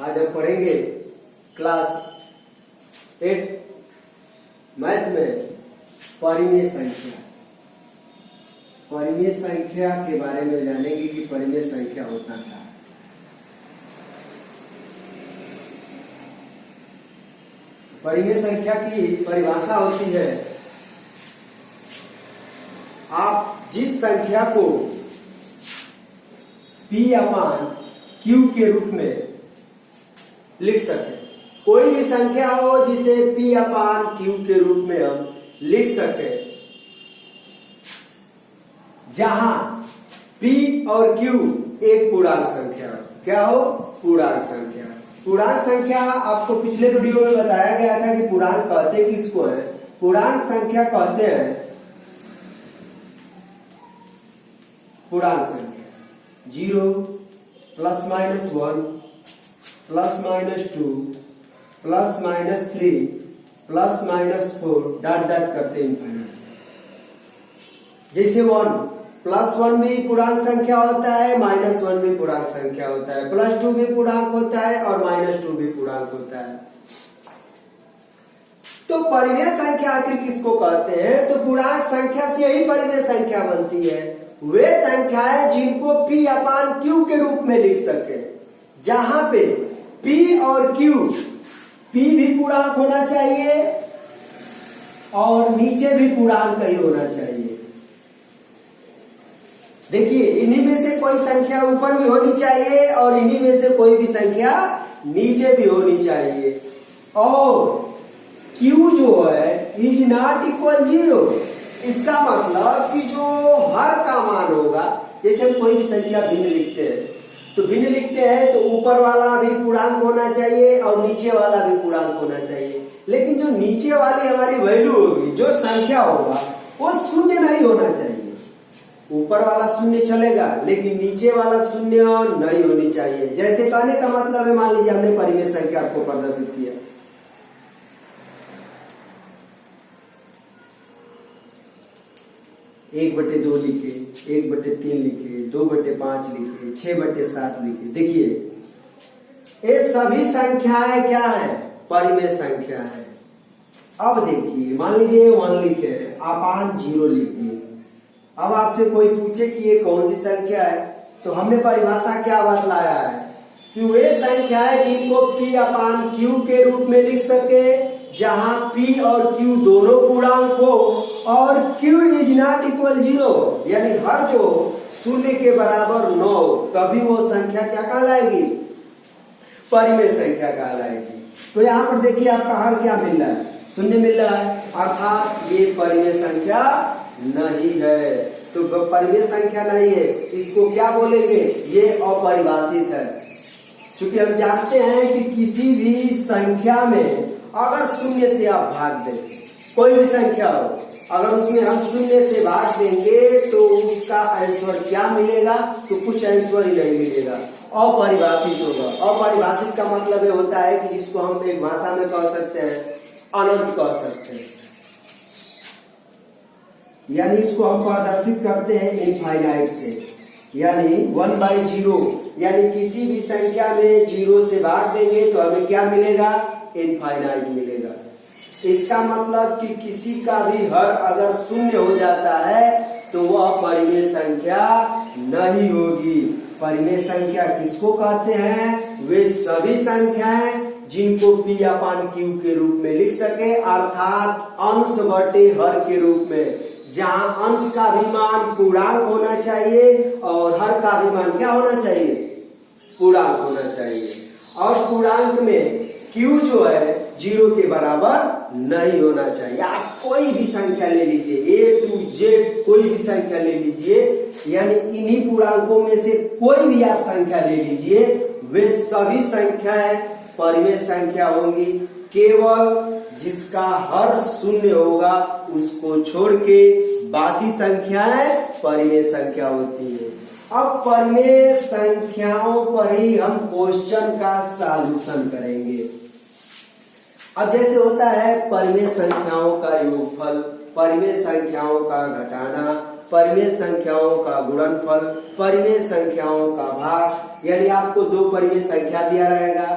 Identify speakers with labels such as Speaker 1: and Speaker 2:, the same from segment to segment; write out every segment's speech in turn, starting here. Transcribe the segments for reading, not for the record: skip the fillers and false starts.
Speaker 1: आज हम पढ़ेंगे क्लास 8 मैथ में परिमेय संख्या। परिमेय संख्या के बारे में जानेंगे कि परिमेय संख्या होता क्या है। परिमेय संख्या की परिभाषा होती है, आप जिस संख्या को P/Q के रूप में लिख सके, कोई भी संख्या हो जिसे P/Q के रूप में हम लिख सके, जहां P और Q एक पूर्णांक संख्या हो। क्या हो? पूर्णांक संख्या। पूर्णांक संख्या आपको पिछले वीडियो में बताया गया था कि पूर्णांक कहते किसको है। पूर्णांक संख्या कहते हैं पूर्णांक संख्या 0 +-1 +-2 +-3 +-4 डॉट करते इनफाइनाइट। जैसे 1 +1 भी पूर्णांक संख्या होता है, -1 भी पूर्णांक संख्या होता है, +2 भी पूर्णांक होता है और -2 भी पूर्णांक होता है। तो परिमेय संख्या आखिर किसको कहते हैं? तो पूर्णांक संख्या से ही परिमेय संख्या बनती है। वे संख्याएं जिनको P/Q के रूप में लिख सके, जहां पे P और Q, P भी पूर्णांक होना चाहिए और नीचे भी पूर्णांक ही होना चाहिए। देखिए, इन्हीं में से कोई संख्या ऊपर भी होनी चाहिए और इन्हीं में से कोई भी संख्या नीचे भी होनी चाहिए। और Q जो है इज नॉट इक्वल 0। इसका मतलब कि जो हर का मान होगा, जैसे हम कोई भी संख्या भिन्न लिखते हैं तो ऊपर वाला भी पूर्णांक होना चाहिए और नीचे वाला भी पूर्णांक होना चाहिए। लेकिन जो नीचे वाली हमारी वैल्यू होगी, जो संख्या होगा, वो शून्य नहीं होना चाहिए। ऊपर वाला शून्य चलेगा लेकिन नीचे वाला शून्य नहीं होनी चाहिए। जैसे कहने का मतलब है, मान लीजिए हमने परिमेय संख्या आपको प्रदर्शित किया, 1/2 लिखे, 1/3 लिखे, 2/5 लिखे, 6/7 लिखे। देखिए, ये सभी संख्याएं क्या है? परिमेय संख्या है। अब देखिए, मान लीजिए 1 लिखे, आप 0 लिख दिए। अब आपसे कोई पूछे कि ये कौन सी संख्या है, तो हमने परिभाषा क्या बतलाया है कि वे संख्याएं जिनको P/Q के रूप में लिख सके, जहां P और Q दोनों पूर्णांक हो और Q इज नॉट इक्वल 0, यानी हर जो शून्य के बराबर न हो, तभी वो संख्या क्या कहलाएगी? परिमेय संख्या कहलाएगी। तो यहाँ पर देखिए, आपका हर क्या मिल रहा है? शून्य मिल रहा है, अर्थात ये परिमेय संख्या नहीं है। तो परिमेय संख्या नहीं है, इसको क्या बोलेंगे? ये अपरिभाषित है। चूंकि हम जानते हैं कि किसी भी संख्या में अगर शून्य से आप भाग दें, कोई भी संख्या हो, अगर उसमें हम शून्य से भाग देंगे तो उसका आंसर क्या मिलेगा? तो कुछ आंसर ही नहीं मिलेगा, अपरिभाषित होगा। अपरिभाषित का मतलब ये होता है कि जिसको हम एक भाषा में कह सकते हैं अनंत कह सकते हैं, यानी इसको हम प्रदर्शित करते हैं इनफाइनाइट से, यानी 1/0, यानी किसी भी संख्या में 0 से भाग देंगे तो हमें क्या मिलेगा? इनफाइनाइट मिलेगा। इसका मतलब कि किसी का भी हर अगर शून्य हो जाता है तो वह परिमेय संख्या नहीं होगी। परिमेय संख्या किसको कहते हैं? वे सभी संख्याएं जिनको P/Q के रूप में लिख सके, अर्थात अंश बटे हर के रूप में, जहां अंश का भी मान पूर्णांक होना चाहिए और हर का भी मान क्या होना चाहिए? पूर्णांक होना चाहिए। और पूर्णांक में Q जो है 0 के बराबर नहीं होना चाहिए। आप कोई भी संख्या ले लीजिए, A to Z कोई भी संख्या ले लीजिए, यानी इन्हीं पूर्णांकों में से कोई भी आप संख्या ले लीजिए, वे सभी संख्याएं परिमेय संख्या होंगी। केवल जिसका हर शून्य होगा उसको छोड़ के बाकी संख्याएं परिमेय संख्या होती है। अब परिमेय संख्याओं पर ही हम क्वेश्चन का सॉल्यूशन करेंगे। अब जैसे होता है परिमेय संख्याओं का योगफल, परिमेय संख्याओं का घटाना, परिमेय संख्याओं का गुणनफल, परिमेय संख्याओं का भाग, यानी आपको दो परिमेय संख्या दिया रहेगा,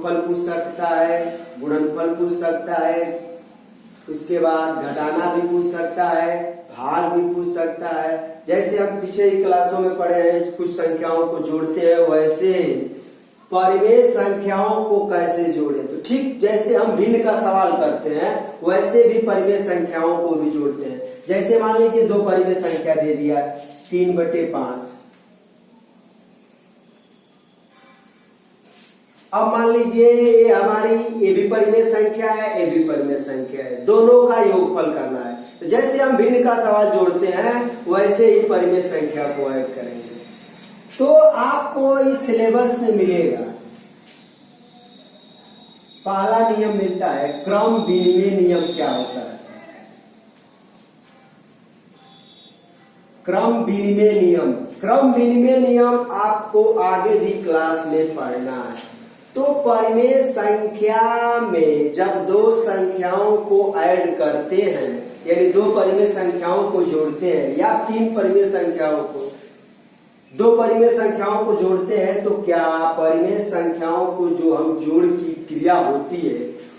Speaker 1: योगफल पूछ सकता है, गुणनफल पूछ सकता है, उसके बाद घटाना भी पूछ सकता है, भाग भी पूछ सकता है। जैसे हम पीछे ही क्लासों में पढ़े हैं, कुछ संख्याओं को जोड़ते हैं, वैसे परिमेय संख्याओं को कैसे जोड़े। तो ठीक जैसे हम भिन्न का सवाल करते हैं, वैसे भी परिमेय संख्याओं को भी जोड़ते हैं। जैसे मान लीजिए दो परिमेय संख्या दे दिया 3/5। अब मान लीजिए ये हमारी ए भी परिमेय संख्या है, ए भी परिमेय संख्या है, दोनों का योगफल करना है। तो जैसे हम भिन्न का सवाल जोड़ते हैं, वैसे ही परिमेय संख्या को ऐड करेंगे। तो आपको इस सिलेबस में मिलेगा, पहला नियम मिलता है क्रम विनिमय नियम। क्या होता है क्रम विनिमय नियम? क्रम विनिमय नियम आपको आगे भी क्लास में पढ़ना है। तो परिमेय संख्या में जब दो संख्याओं को ऐड करते हैं, यानी दो परिमेय संख्याओं को जोड़ते हैं, या तीन परिमेय संख्याओं को, दो परिमेय संख्याओं को जोड़ते हैं, तो क्या परिमेय संख्याओं को जो हम जोड़ की क्रिया होती है,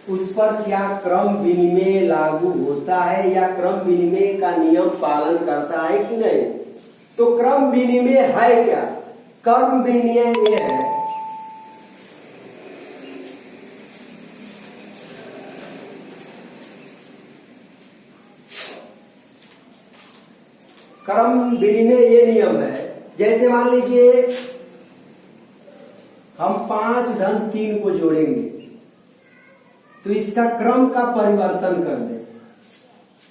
Speaker 1: उस पर क्या क्रम विनिमय लागू होता है या क्रम विनिमय का नियम पालन करता है कि नहीं? तो क्रम विनिमय है क्या? क्रम विनिमय ये है क्रम विनिमय ये नियम है, जैसे मान लीजिए हम 5 धन 3 को जोड़ेंगे, तो इसका क्रम का परिवर्तन कर दें।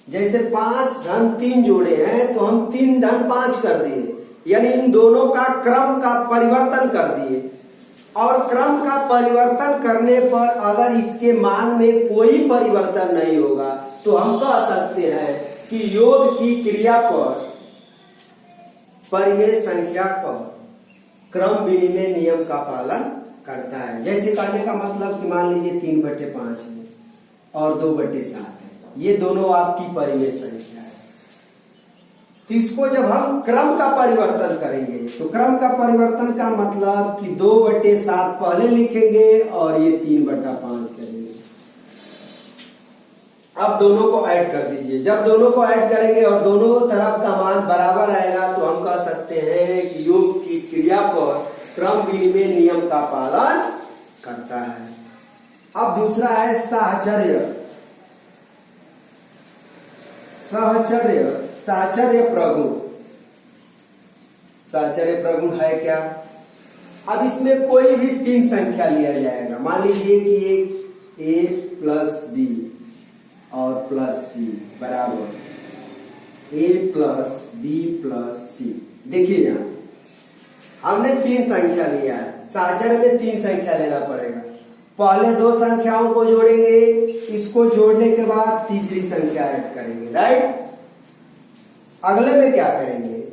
Speaker 1: जैसे 5 धन 3 जोड़े हैं, तो हम 3 धन 5 कर दिए, यानी इन दोनों का क्रम का परिवर्तन कर दिए। और क्रम का परिवर्तन करने पर अगर इसके मान में कोई परिवर्तन नहीं होगा, तो हम कह सकते हैं कि योग की क्रिया पर परिमेय संख्या पर क्रम विनिमय नियम का पालन करता है। जैसे कहने का मतलब कि मान लीजिए 3/5 है और 2/7 है, ये दोनों आपकी परिमेय संख्या है। तो इसको जब हम क्रम का परिवर्तन करेंगे, तो क्रम का परिवर्तन का मतलब कि 2/7 पहले लिखेंगे और ये 3/5 करेंगे। अब दोनों को ऐड कर दीजिए। जब दोनों को ऐड करेंगे और दोनों तरफ का मान बराबर आएगा, तो हम कह सकते हैं कि योग की क्रिया पर क्रम विनिमय नियम का पालन करता है। अब दूसरा है साहचर्य। साहचर्य प्रगुण। साहचर्य प्रगुण है क्या? अब इसमें कोई भी 3 संख्या लिया जाएगा। मान लीजिए कि ए प्लस बी और प्लस सी बराबर ए प्लस बी प्लस सी। देखिए यहां हमने 3 संख्या लिया है, साहचर्य में 3 संख्या लेना पड़ेगा। पहले 2 संख्याओं को जोड़ेंगे, इसको जोड़ने के बाद तीसरी संख्या ऐड करेंगे, राइट? अगले में क्या करेंगे?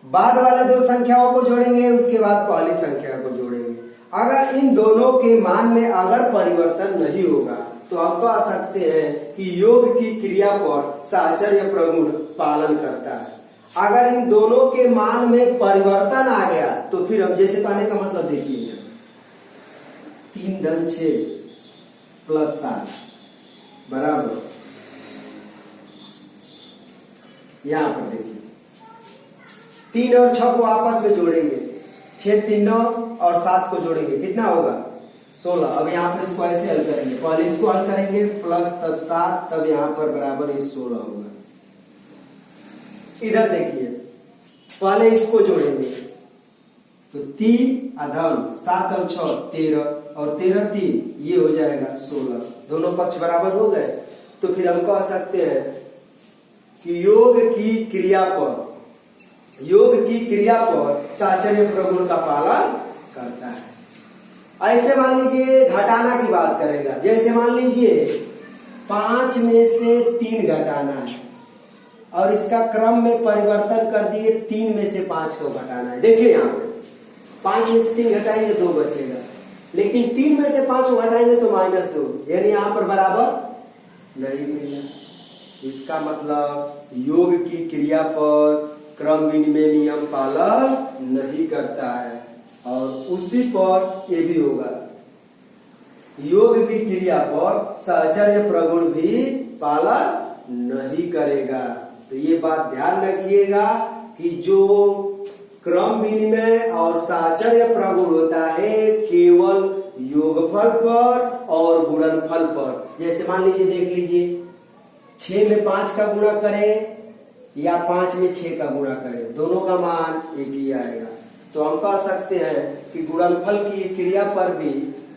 Speaker 1: बाद वाले 2 संख्याओं को जोड़ेंगे, उसके बाद पहली संख्या को जोड़ेंगे। अगर इन दोनों के मान में अगर परिवर्तन नहीं होगा, तो हम कह सकते हैं कि योग की क्रिया पर साहचर्य प्रगुण पालन करता है। अगर इन दोनों के मान में परिवर्तन आ गया, तो फिर हम जैसे कहने का मतलब देखिए 3 धन 6 प्लस 7 बराबर, यहां पर देखिए 3 और 6 को आपस में जोड़ेंगे, 6 3 9 और 7 को जोड़ेंगे, कितना होगा? 16। अब यहाँ पर इसको ऐसे हल करेंगे, पहले इसको हल करेंगे प्लस तब 7, तब यहाँ पर बराबर ये 16 होगा। इधर देखिए पहले इसको जोड़ेंगे, तो 3 अधम 7 और 6 13 और 13 3 ये हो जाएगा 16। दोनों पक्ष बराबर हो गए। तो फिर हम कह सकते हैं कि योग की क्रिया पर साहचर्य प्रगुण का पालन करता है। ऐसे मान लीजिए घटाना की बात करेगा। जैसे मान लीजिए 5 में से 3 घटाना है और इसका क्रम में परिवर्तन कर दिए, 3 में से 5 को घटाना है। देखिए यहाँ पे 5 में से 3 घटाएंगे 2 बचेगा, लेकिन 3 में से 5 को घटाएंगे तो -2, यानी यहाँ पर बराबर नहीं मिलेगा। इसका मतलब योग की क्रिया पर क्रम विनिमय नियम पालन नहीं करता है, और उसी पर ये भी होगा योग की क्रिया पर सहचर्य प्रगुण भी पालन नहीं करेगा। तो ये बात ध्यान रखिएगा कि जो क्रम विनिमय और सहचर्य प्रगुण होता है केवल योगफल पर और गुणनफल पर। जैसे मान लीजिए, देख लीजिए, 6 में 5 का गुणा करें या 5 में 6 का गुणा करें, दोनों का मान एक ही आएगा। तो हम कह सकते हैं कि गुणनफल की क्रिया पर भी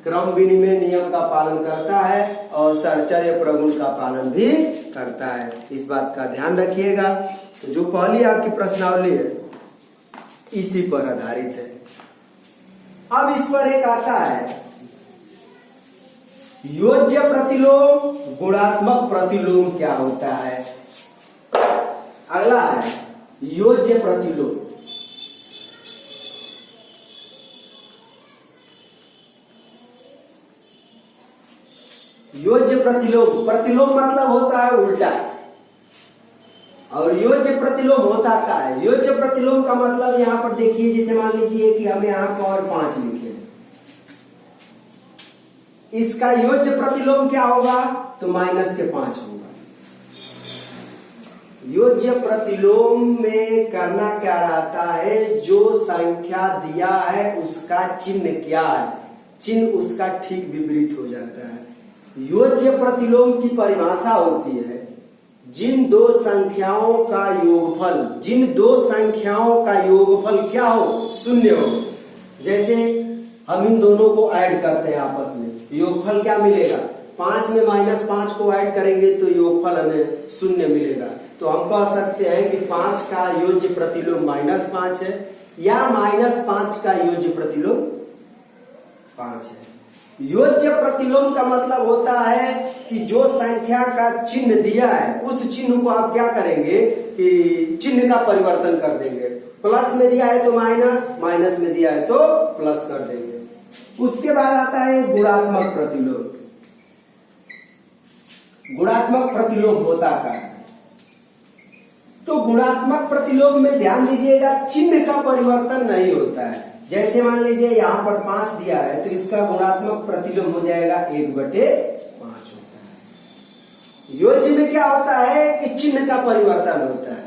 Speaker 1: क्रम विनिमय नियम का पालन करता है और सहचर्य प्रगुण का पालन भी करता है। इस बात का ध्यान रखिएगा। तो जो पहली आपकी प्रश्नावली है इसी पर आधारित है। अब इस पर एक आता है योज्य प्रतिलोम, गुणात्मक प्रतिलोम क्या होता है। अगला है योज्य प्रतिलोम। योज्य प्रतिलोम, प्रतिलोम मतलब होता है उल्टा, और योज्य प्रतिलोम होता क्या है। योज्य प्रतिलोम का मतलब यहां पर देखिए, जैसे मान लीजिए कि हम यहां पर 5 लिखे, इसका योज्य प्रतिलोम क्या होगा, तो माइनस के 5 होगा। योज्य प्रतिलोम में करना क्या रहता है, जो संख्या दिया है उसका चिन्ह क्या है, चिन्ह उसका ठीक विपरीत हो जाता है। योज्य प्रतिलोम की परिभाषा होती है जिन दो संख्याओं का योगफल, जिन दो संख्याओं का योगफल क्या हो, शून्य हो। जैसे हम इन दोनों को ऐड करते हैं आपस में, योगफल क्या मिलेगा, 5 में -5 को ऐड करेंगे तो योगफल हमें शून्य मिलेगा। तो हम कह सकते हैं कि 5 का योज्य प्रतिलोम -5 है, या -5 का योज्य प्रतिलोम 5 है। योज्य प्रतिलोम का मतलब होता है कि जो संख्या का चिन्ह दिया है उस चिन्ह को आप क्या करेंगे कि चिन्ह का परिवर्तन कर देंगे। प्लस में दिया है तो माइनस, माइनस में दिया है तो प्लस कर देंगे। उसके बाद आता है गुणात्मक प्रतिलोम। गुणात्मक प्रतिलोम होता क्या है, तो गुणात्मक प्रतिलोम में ध्यान दीजिएगा चिन्ह का परिवर्तन नहीं होता है। जैसे मान लीजिए यहाँ पर 5 दिया है तो इसका गुणात्मक प्रतिलोम हो जाएगा 1/5 होता है। योज्य में क्या होता है कि चिन्ह का परिवर्तन होता है,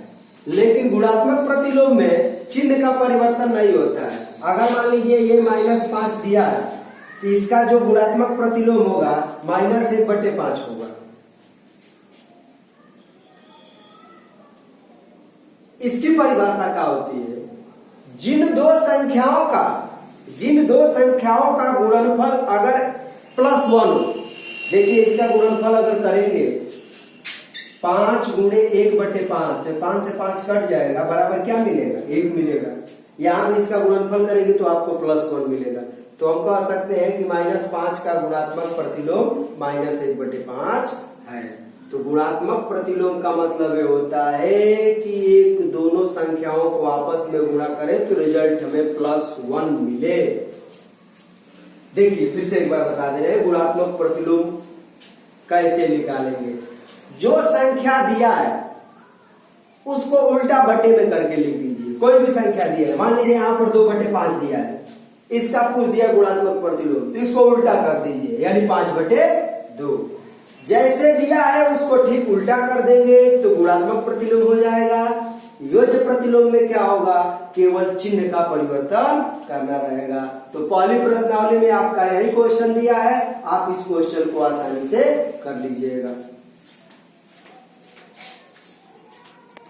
Speaker 1: लेकिन गुणात्मक प्रतिलोम में चिन्ह का परिवर्तन नहीं होता है। अगर मान लीजिए ये -5 दिया है तो इसका जो गुणात्मक प्रतिलोम होगा -1/5 होगा। इसकी परिभाषा क्या होती है, जिन दो संख्याओं का गुणनफल अगर +1 हो, देखिए इसका गुणनफल अगर करेंगे 5 × 1/5 तो 5 से 5 कट जाएगा, बराबर क्या मिलेगा, 1 मिलेगा। यहां इसका गुणनफल करेंगे तो आपको +1 मिलेगा। तो हम कह सकते हैं कि -5 का गुणात्मक प्रतिलोम -1/5 है। तो गुणात्मक प्रतिलोम का मतलब ये होता है कि एक दोनों संख्याओं को आपस में गुणा करें तो रिजल्ट हमें +1 मिले। देखिए फिर से एक बार बता दे रहे हैं गुणात्मक प्रतिलोम कैसे निकालेंगे। जो संख्या दिया है उसको उल्टा बटे में करके लिख दीजिए। कोई भी संख्या दिया है, मान लीजिए यहाँ पर 2/5 दिया है, इसका कुल दिया गुणात्मक प्रतिलोम, तो इसको उल्टा कर दीजिए यानी 5/2। जैसे दिया है उसको ठीक उल्टा कर देंगे तो गुणात्मक प्रतिलोम हो जाएगा। योज्य प्रतिलोम में क्या होगा, केवल चिन्ह का परिवर्तन करना रहेगा। तो पहली प्रश्नावली में आपका यही क्वेश्चन दिया है, आप इस क्वेश्चन को आसानी से कर लीजिएगा।